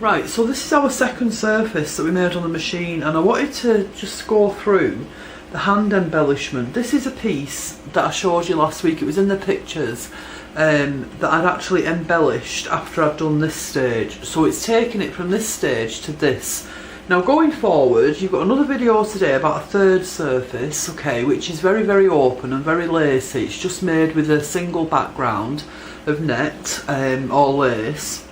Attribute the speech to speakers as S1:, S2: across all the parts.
S1: Right, so this is our second surface that we made on the machine, and I wanted to just go through the hand embellishment. This is a piece that I showed you last week. It was in the pictures that I'd actually embellished after I'd done this stage. So it's taken it from this stage to this. Now going forward, you've got another video today about a third surface, okay, which is very, very open and very lacy. It's just made with a single background of net or lace.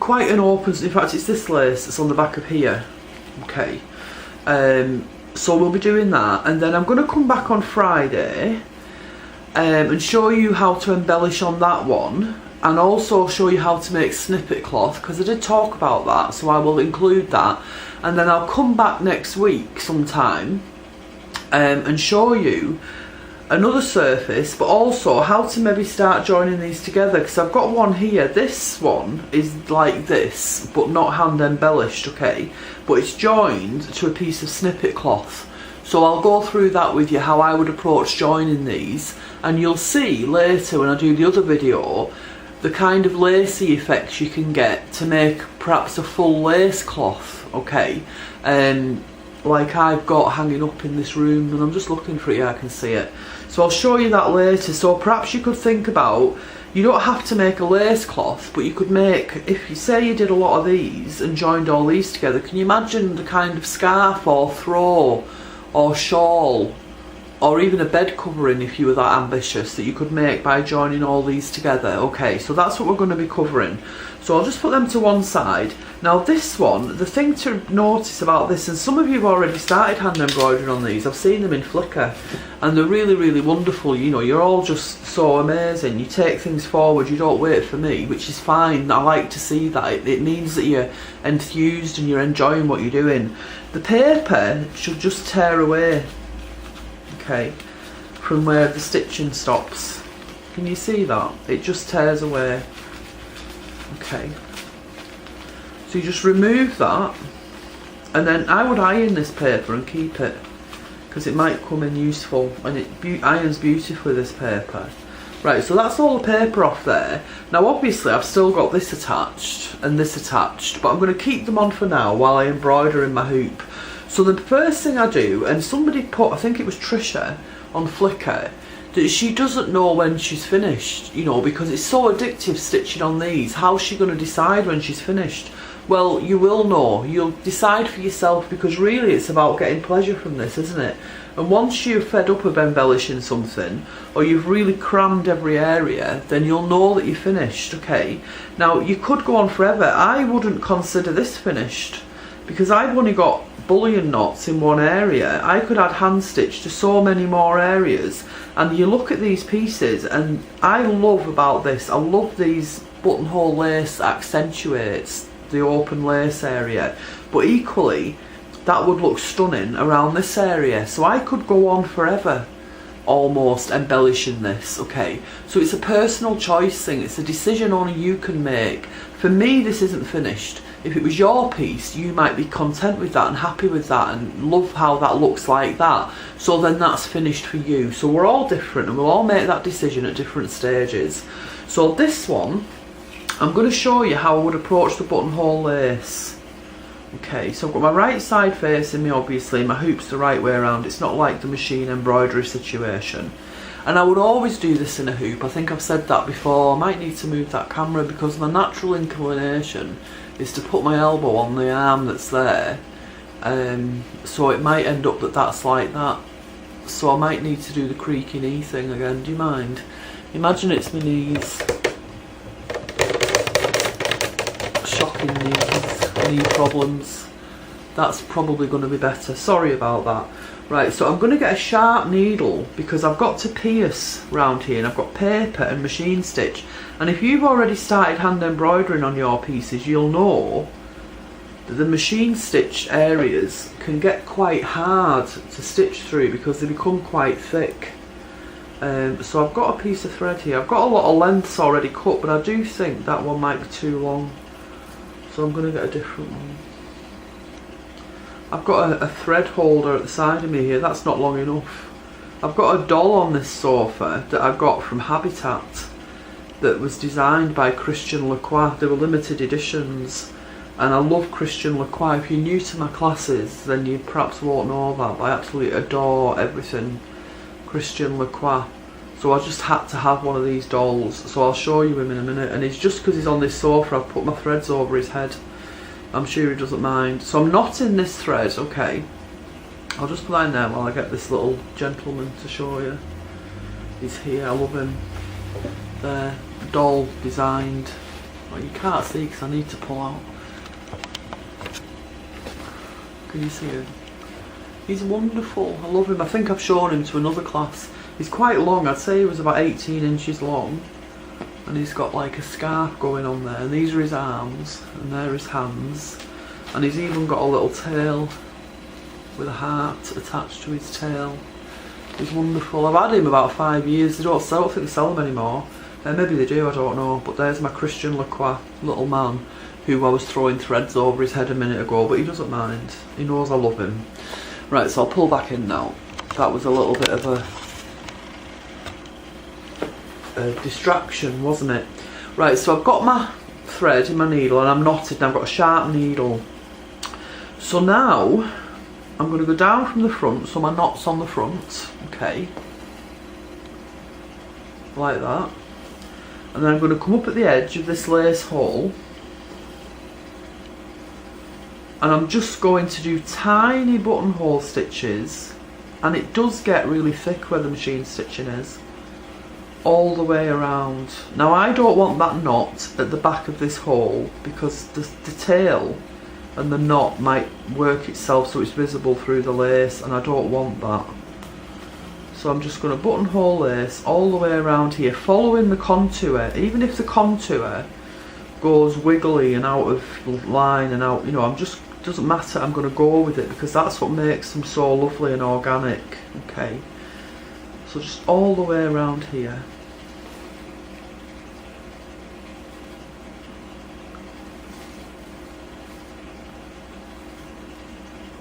S1: Quite an open, in fact it's this lace that's on the back of here, okay. So we'll be doing that, and then I'm going to come back on Friday and show you how to embellish on that one, and also show you how to make snippet cloth, because I did talk about that, so I will include that. And then I'll come back next week sometime and show you another surface, but also how to maybe start joining these together, because I've got one here. This one is like this, but not hand embellished, okay, but it's joined to a piece of snippet cloth. So I'll go through that with you, how I would approach joining these, and you'll see later when I do the other video the kind of lacy effects you can get to make perhaps a full lace cloth, okay, like I've got hanging up in this room, and I'm just looking for it. Yeah, I can see it. So I'll show you that later. So perhaps you could think about, you don't have to make a lace cloth, but you could make, if you say you did a lot of these and joined all these together, can you imagine the kind of scarf or throw or shawl or even a bed covering, if you were that ambitious, that you could make by joining all these together? Okay, so that's what we're going to be covering. So I'll just put them to one side. Now this one, the thing to notice about this, and some of you have already started hand embroidering on these, I've seen them in Flickr, and they're really, really wonderful. You know, you're all just so amazing. You take things forward, you don't wait for me, which is fine. I like to see that. It means that you're enthused and you're enjoying what you're doing. The paper should just tear away, okay, from where the stitching stops. Can you see that? It just tears away. Okay, so you just remove that, and then I would iron this paper and keep it, because it might come in useful, and it irons beautifully, this paper. Right, so that's all the paper off there. Now obviously I've still got this attached and this attached, but I'm going to keep them on for now while I embroider in my hoop. So the first thing I do, and somebody put, I think it was Trisha on Flickr, that she doesn't know when she's finished, you know, because it's so addictive stitching on these. How's she going to decide when she's finished? Well, you will know. You'll decide for yourself, because really it's about getting pleasure from this, isn't it? And once you're fed up of embellishing something, or you've really crammed every area, then you'll know that you're finished, okay? Now, you could go on forever. I wouldn't consider this finished, because I've only got bullion knots in one area. I could add hand stitch to so many more areas, and you look at these pieces, and I love about this, I love these buttonhole lace that accentuates the open lace area, but equally that would look stunning around this area. So I could go on forever almost embellishing this, okay? So it's a personal choice thing, it's a decision only you can make. For me, this isn't finished. If it was your piece, you might be content with that and happy with that and love how that looks like that. So then that's finished for you. So we're all different, and we'll all make that decision at different stages. So this one, I'm going to show you how I would approach the buttonhole lace. Okay, so I've got my right side facing me, obviously. My hoop's the right way around. It's not like the machine embroidery situation. And I would always do this in a hoop. I think I've said that before. I might need to move that camera, because my natural inclination is to put my elbow on the arm that's there, so it might end up that that's like that. So I might need to do the creaky knee thing again. Do you mind? Imagine it's my knees. Shocking knee problems. That's probably going to be better. Sorry about that. Right, so I'm going to get a sharp needle, because I've got to pierce round here, and I've got paper and machine stitch. And if you've already started hand embroidering on your pieces, you'll know that the machine stitch areas can get quite hard to stitch through, because they become quite thick. So I've got a piece of thread here. I've got a lot of lengths already cut, but I do think that one might be too long. So I'm going to get a different one. I've got a thread holder at the side of me here, that's not long enough. I've got a doll on this sofa that I got from Habitat, that was designed by Christian Lacroix. They were limited editions, and I love Christian Lacroix. If you're new to my classes, then you perhaps won't know that, but I absolutely adore everything Christian Lacroix. So I just had to have one of these dolls, so I'll show you him in a minute. And it's just because he's on this sofa, I've put my threads over his head. I'm sure he doesn't mind. So I'm knotting this thread, okay. I'll just put that in there while I get this little gentleman to show you. He's here, I love him. There, doll designed. Well, you can't see because I need to pull out. Can you see him? He's wonderful, I love him. I think I've shown him to another class. He's quite long, I'd say he was about 18 inches long. And he's got like a scarf going on there. And these are his arms, and there are his hands. And he's even got a little tail with a heart attached to his tail. He's wonderful. I've had him about 5 years. I don't think they sell them anymore. Maybe they do, I don't know. But there's my Christian Lacroix little man, who I was throwing threads over his head a minute ago, but he doesn't mind. He knows I love him. Right, so I'll pull back in now. That was a little bit of a distraction, wasn't it? Right, so I've got my thread in my needle and I'm knotted and I've got a sharp needle. So now I'm going to go down from the front, so my knot's on the front, okay, like that. And then I'm going to come up at the edge of this lace hole, and I'm just going to do tiny buttonhole stitches, and it does get really thick where the machine stitching is, all the way around. Now I don't want that knot at the back of this hole because the tail and the knot might work itself so it's visible through the lace, and I don't want that. So I'm just going to buttonhole lace all the way around here, following the contour. Even if the contour goes wiggly and out of line and out, you know, I'm just, doesn't matter, I'm going to go with it because that's what makes them so lovely and organic. Okay, so just all the way around here.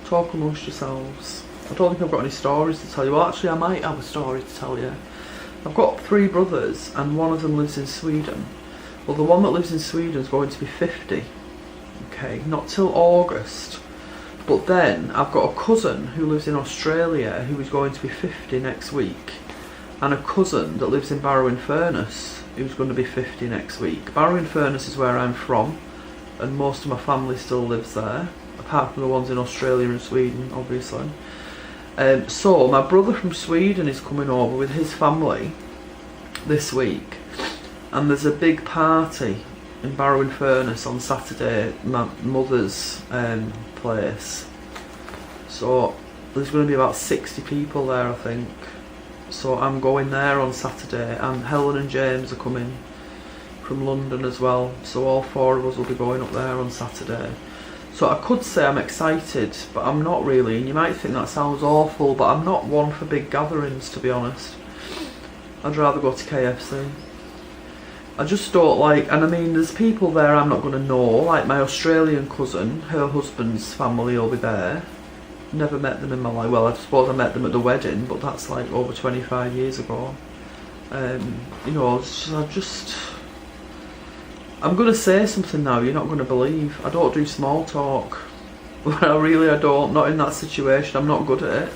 S1: Talk amongst yourselves. I don't think I've got any stories to tell you. Well, actually I might have a story to tell you. I've got 3 brothers and one of them lives in Sweden. Well, the one that lives in Sweden is going to be 50. Okay, not till August. But then I've got a cousin who lives in Australia who is going to be 50 next week. And a cousin that lives in Barrow-in-Furness who's going to be 50 next week. Barrow-in-Furness is where I'm from, and most of my family still lives there, apart from the ones in Australia and Sweden, obviously. So my brother from Sweden is coming over with his family this week, and there's a big party in Barrow-in-Furness on Saturday at my mother's place. So there's going to be about 60 people there, I think. So I'm going there on Saturday, and Helen and James are coming from London as well. So all 4 of us will be going up there on Saturday. So I could say I'm excited, but I'm not really, and you might think that sounds awful, but I'm not one for big gatherings, to be honest. I'd rather go to KFC. I just don't like, and I mean there's people there I'm not going to know, like my Australian cousin, her husband's family will be there. Never met them in my life. Well, I suppose I met them at the wedding, but that's like over 25 years ago. You know, I'm going to say something now you're not going to believe. I don't do small talk. I don't. Not in that situation. I'm not good at it.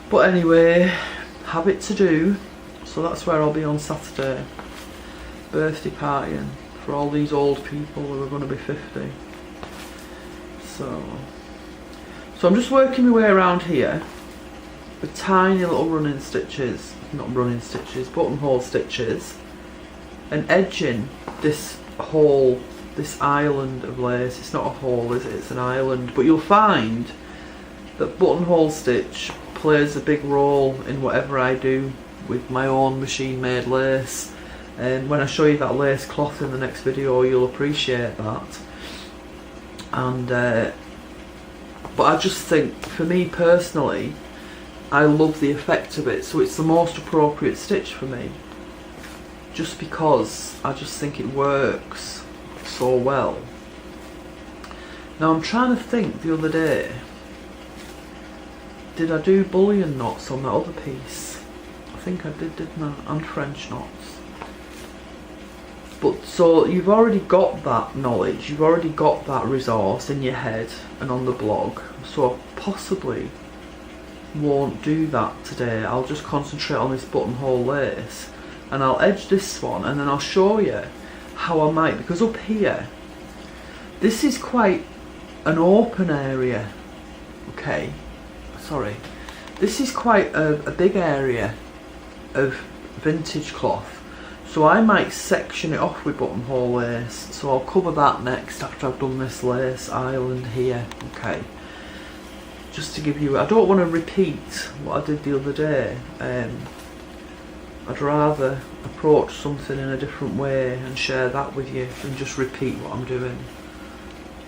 S1: But anyway, have it to do. So that's where I'll be on Saturday. Birthday partying for all these old people who are going to be 50. So I'm just working my way around here with tiny little running stitches. Not running stitches, buttonhole stitches. And edging this hole, this island of lace. It's not a hole, is it? It's an island. But you'll find that buttonhole stitch plays a big role in whatever I do with my own machine-made lace. And when I show you that lace cloth in the next video, you'll appreciate that. And but I just think, for me personally, I love the effect of it. So it's the most appropriate stitch for me. Just because I just think it works so well. Now I'm trying to think, the other day, did I do bullion knots on that other piece? I think I did, didn't I? And French knots. But so you've already got that knowledge, you've already got that resource in your head and on the blog, so I possibly won't do that today. I'll just concentrate on this buttonhole lace, and I'll edge this one, and then I'll show you how I might, because up here, this is quite an open area, okay, sorry, this is quite a big area of vintage cloth. So I might section it off with buttonhole lace, so I'll cover that next after I've done this lace island here, okay. Just to give you, I don't want to repeat what I did the other day. I'd rather approach something in a different way and share that with you than just repeat what I'm doing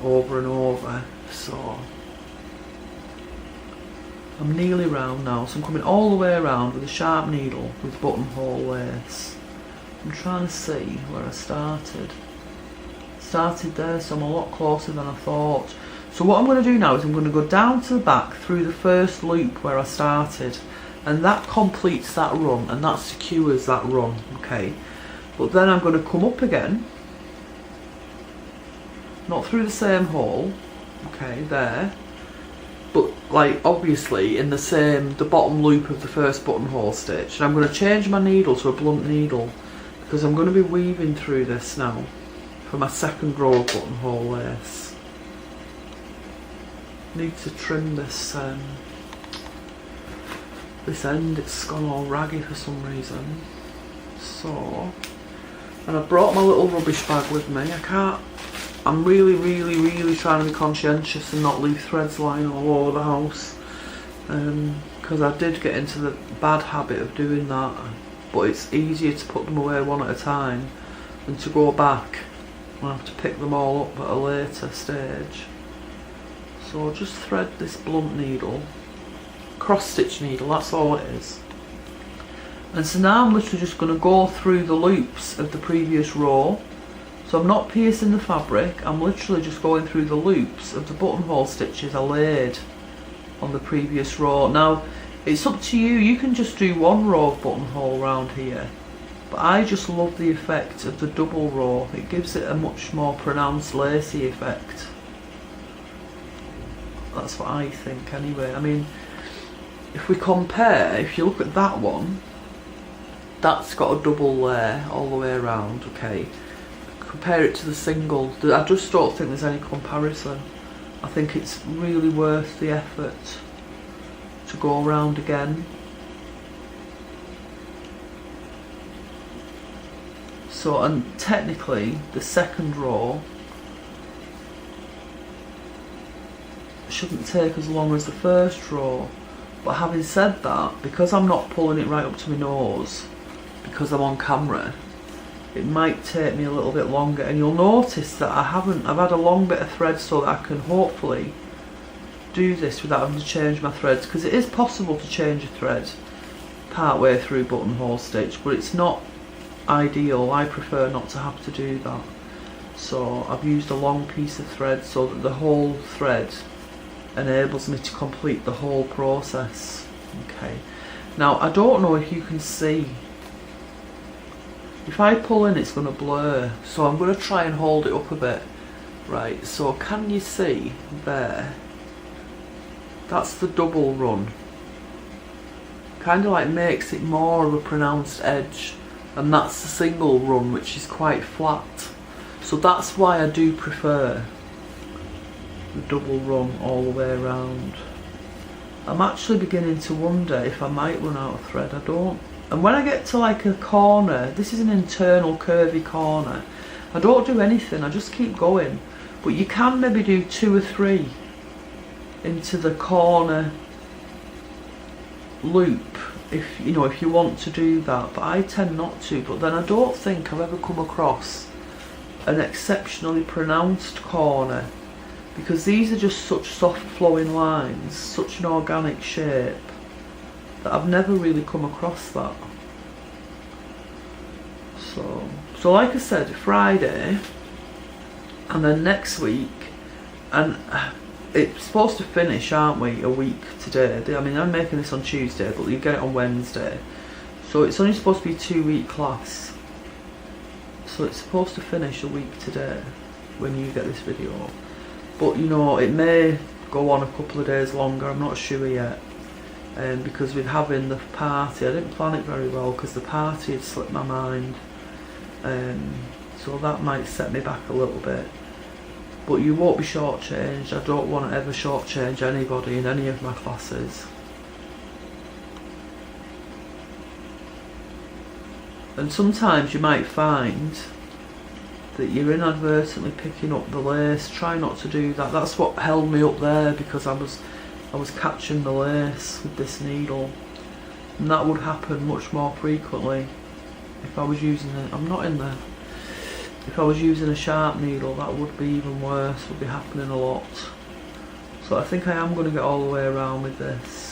S1: over and over. So I'm nearly round now, so I'm coming all the way around with a sharp needle with buttonhole lace. I'm trying to see where I started. Started there, so I'm a lot closer than I thought. So what I'm going to do now is I'm going to go down to the back through the first loop where I started, and that completes that run and that secures that run, okay. But then I'm going to come up again, not through the same hole, okay, there, but like obviously in the bottom loop of the first buttonhole stitch, and I'm going to change my needle to a blunt needle because I'm going to be weaving through this now for my second row of buttonhole lace. Need to trim this this end, it's gone all raggy for some reason. So, and I brought my little rubbish bag with me. I'm really trying to be conscientious and not leave threads lying all over the house, because I did get into the bad habit of doing that, but it's easier to put them away one at a time than to go back and have to pick them all up at a later stage. So I'll just thread this blunt needle, cross stitch needle, that's all it is. And so now I'm literally just going to go through the loops of the previous row. So I'm not piercing the fabric, I'm literally just going through the loops of the buttonhole stitches I laid on the previous row. Now it's up to you, you can just do one row of buttonhole round here, but I just love the effect of the double row. It gives it a much more pronounced lacy effect. That's what I think anyway. I mean, if we compare, if you look at that one, that's got a double layer all the way around, okay. Compare it to the single, I just don't think there's any comparison. I think it's really worth the effort to go around again. So, and technically the second row shouldn't take as long as the first row, but having said that, because I'm not pulling it right up to my nose because I'm on camera, it might take me a little bit longer, and you'll notice that I've had a long bit of thread so that I can hopefully do this without having to change my threads, because it is possible to change a thread part way through buttonhole stitch, but it's not ideal. I prefer not to have to do that. So I've used a long piece of thread so that the whole thread enables me to complete the whole process. Okay, now I don't know if you can see, if I pull in it's going to blur, so I'm going to try and hold it up a bit. Right, so can you see there, that's the double run, kind of like makes it more of a pronounced edge, and that's the single run which is quite flat. So that's why I do prefer the double run all the way around. I'm actually beginning to wonder if I might run out of thread. I don't. And when I get to like a corner, this is an internal curvy corner, I don't do anything, I just keep going. But you can maybe do 2 or 3 into the corner loop if you want to do that, but I tend not to. But then I don't think I've ever come across an exceptionally pronounced corner, because these are just such soft flowing lines, such an organic shape, that I've never really come across that. So like I said, Friday, and then next week, and it's supposed to finish, aren't we, a week today. I mean, I'm making this on Tuesday, but you get it on Wednesday, so it's only supposed to be a 2-week class. So it's supposed to finish a week today when you get this video, but you know, it may go on a couple of days longer, I'm not sure yet. Because with having the party, I didn't plan it very well because the party had slipped my mind, so that might set me back a little bit. But you won't be shortchanged. I don't want to ever shortchange anybody in any of my classes. And sometimes you might find that you're inadvertently picking up the lace. Try not to do that. That's what held me up there, because I was catching the lace with this needle, and that would happen much more frequently if I was using it. I'm not in there. If I was using a sharp needle, that would be even worse, would be happening a lot. So I think I am going to get all the way around with this.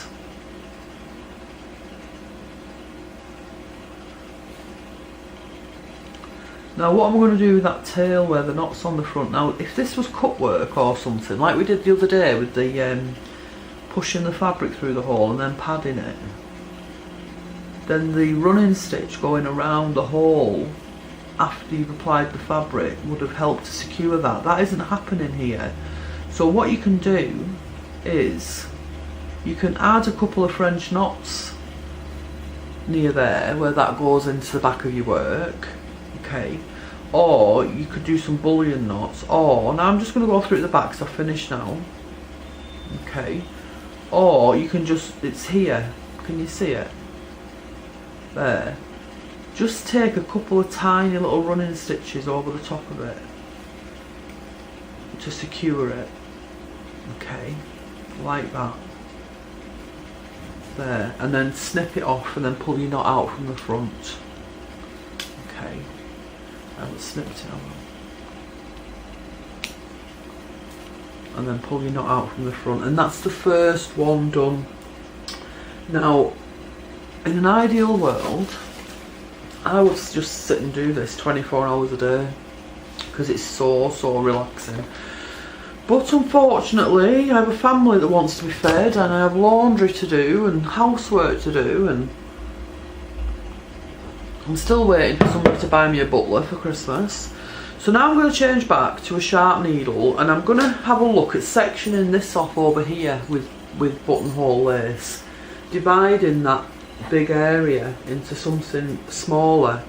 S1: Now what I'm going to do with that tail where the knot's on the front, now if this was cut work or something, like we did the other day with the pushing the fabric through the hole and then padding it, then the running stitch going around the hole after you've applied the fabric would have helped to secure that. That isn't happening here. So what you can do is you can add a couple of French knots near there where that goes into the back of your work, okay, or you could do some bullion knots, or now I'm just going to go through at the back because I've finished now, okay, or you can just, it's here, can you see it there, just take a couple of tiny little running stitches over the top of it to secure it, okay, like that there, and then snip it off and then pull your knot out from the front, okay. I haven't snipped it out. And then pull your knot out from the front, and that's the first one done. Now, in an ideal world, I would just sit and do this 24 hours a day because it's so relaxing. But unfortunately, I have a family that wants to be fed, and I have laundry to do and housework to do, and I'm still waiting for somebody to buy me a butler for Christmas. So now I'm going to change back to a sharp needle, and I'm going to have a look at sectioning this off over here with buttonhole lace, dividing that big area into something smaller,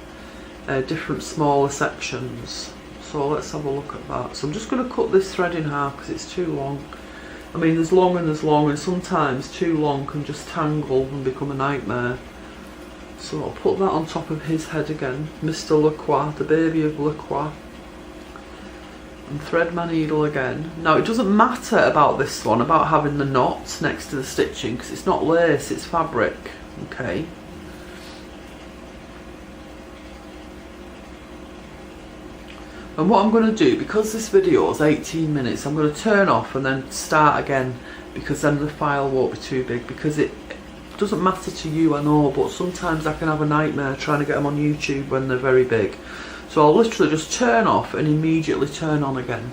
S1: different smaller sections. So let's have a look at that. So I'm just going to cut this thread in half because it's too long. I mean, there's long and sometimes too long can just tangle and become a nightmare. So I'll put that on top of his head again, Mr. Lacroix, the baby of Lacroix, and thread my needle again. Now it doesn't matter about this one, about having the knot next to the stitching, because it's not lace, it's fabric, okay. And what I'm going to do, because this video is 18 minutes, I'm going to turn off and then start again, because then the file won't be too big, because it doesn't matter to you, I know, but sometimes I can have a nightmare trying to get them on YouTube when they're very big. So I'll literally just turn off and immediately turn on again.